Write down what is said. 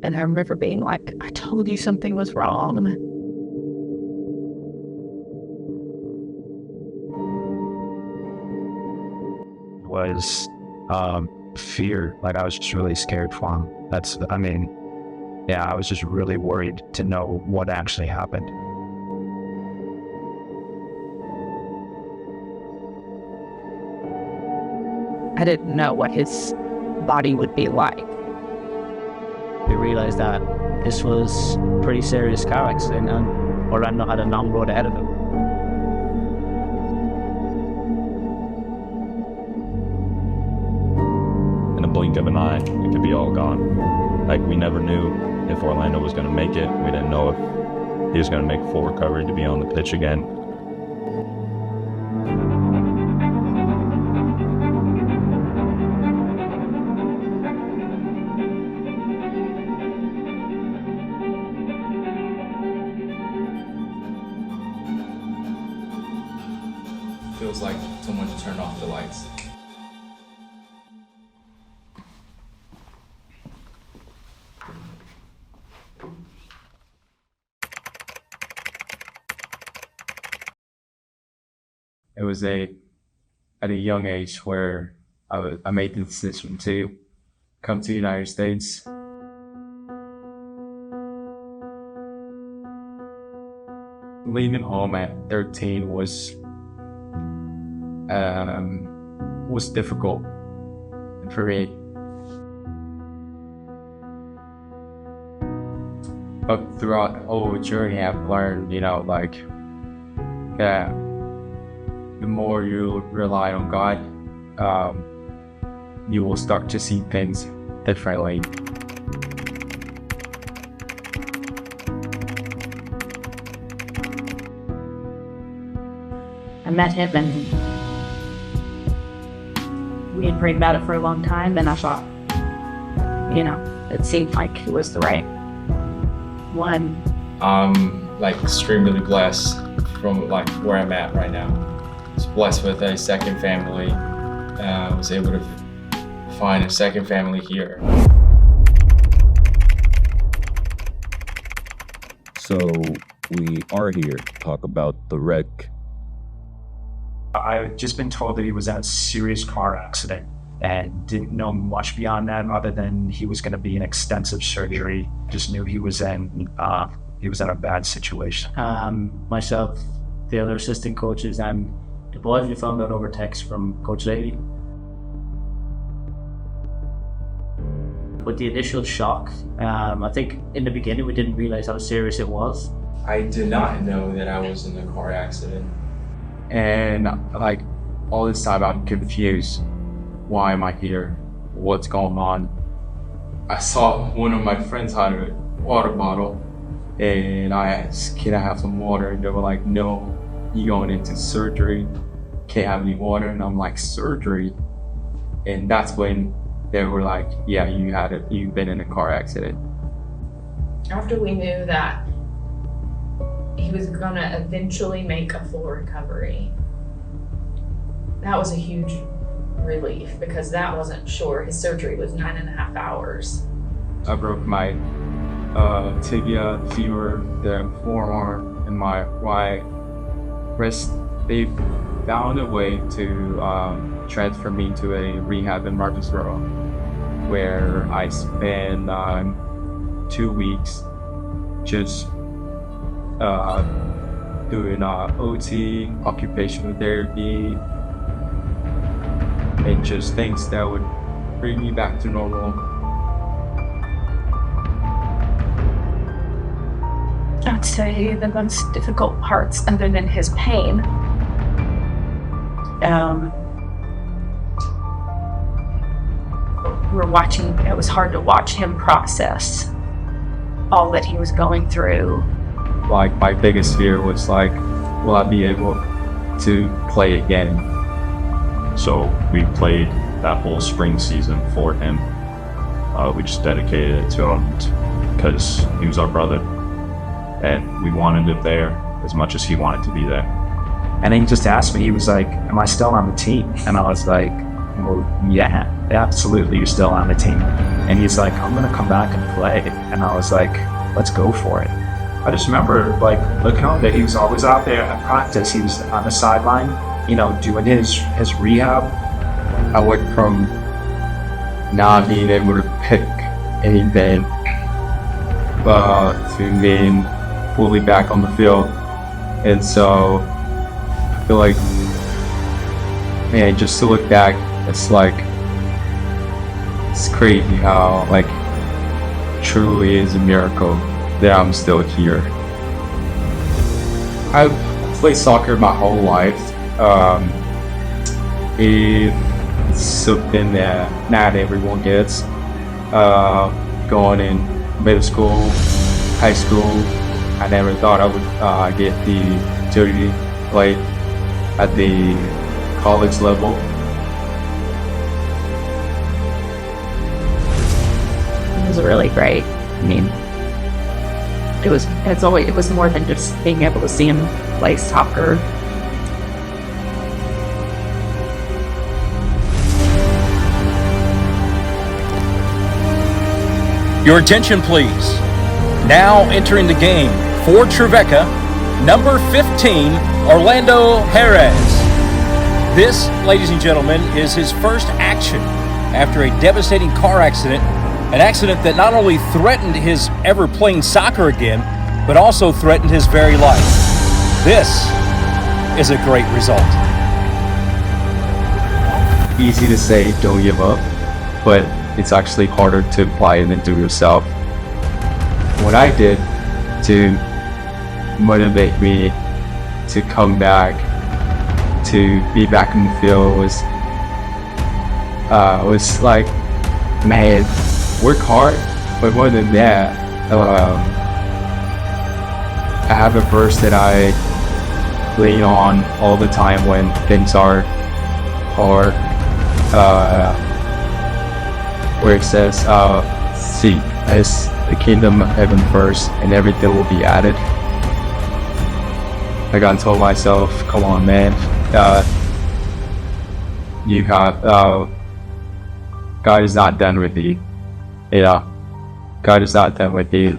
And I remember being like, I told you something was wrong. Was fear. Like, I was just really scared for him. I was just really worried to know what actually happened. I didn't know what his body would be like. We realized that this was a pretty serious car accident, and Orlando had a long road ahead of him. In a blink of an eye, it could be all gone. Like, we never knew if Orlando was going to make it. We didn't know if he was going to make full recovery to be on the pitch again. Feels like someone turned off the lights. It was at a young age where I made the decision to come to the United States. Leaving home at 13 was difficult for me. But throughout the whole journey, I've learned, the more you rely on God, you will start to see things differently. I met him and we had prayed about it for a long time, and I thought, It seemed like he was the right one. I'm extremely blessed from where I'm at right now. I was blessed with a second family. I was able to find a second family here. So we are here to talk about the wreck. I've just been told that he was in a serious car accident and didn't know much beyond that other than he was going to be in extensive surgery. Just knew he was in a bad situation. Myself, the other assistant coaches, and the boys, we found out over text from Coach Lady. With the initial shock, I think in the beginning we didn't realize how serious it was. I did not know that I was in a car accident. And all this time I'm confused. Why am I here? What's going on? I saw one of my friends had a water bottle and I asked, can I have some water? And they were like, no, you're going into surgery. Can't have any water. And I'm like, surgery? And that's when they were like, yeah, you've been in a car accident. After we knew that he was gonna eventually make a full recovery, that was a huge relief because that wasn't sure. His surgery was 9.5 hours. I broke my tibia, femur, the forearm, and my right wrist. They found a way to transfer me to a rehab in Murfreesboro, where I spent 2 weeks just doing OT, occupational therapy, and just things that would bring me back to normal. I'd say the most difficult parts, other than his pain, it was hard to watch him process all that he was going through. My biggest fear was will I be able to play again? So we played that whole spring season for him. We just dedicated it to him because he was our brother, and we wanted him there as much as he wanted to be there. And then he just asked me, he was like, am I still on the team? And I was like, well, yeah, absolutely, you're still on the team. And he's like, I'm gonna come back and play. And I was like, let's go for it. I just remember like looking on that he was always out there at practice. He was on the sideline, you know, doing his rehab. I went from not being able to pick anything to being fully back on the field. And so I feel like, man, just to look back, it's like, it's crazy how like truly is a miracle that I'm still here. I've played soccer my whole life. It's something that not everyone gets. Going in middle school, high school, I never thought I would get the opportunity to play at the college level. It was really great. I mean, it was more than just being able to see him play soccer. Your attention, please. Now entering the game for Trevecca, number 15, Orlando Jerez. This, ladies and gentlemen, is his first action after a devastating car accident, an accident that not only threatened his ever playing soccer again, but also threatened his very life. This is a great result. Easy to say, don't give up, but it's actually harder to apply it into yourself. What I did to motivate me to come back, to be back in the field was like, man, work hard, but more than that, I have a verse that I lean on all the time when things are hard, where it says, seek as the kingdom of heaven first, and everything will be added. I got told myself, come on, man, you have, God is not done with you. You know, God is not done with you.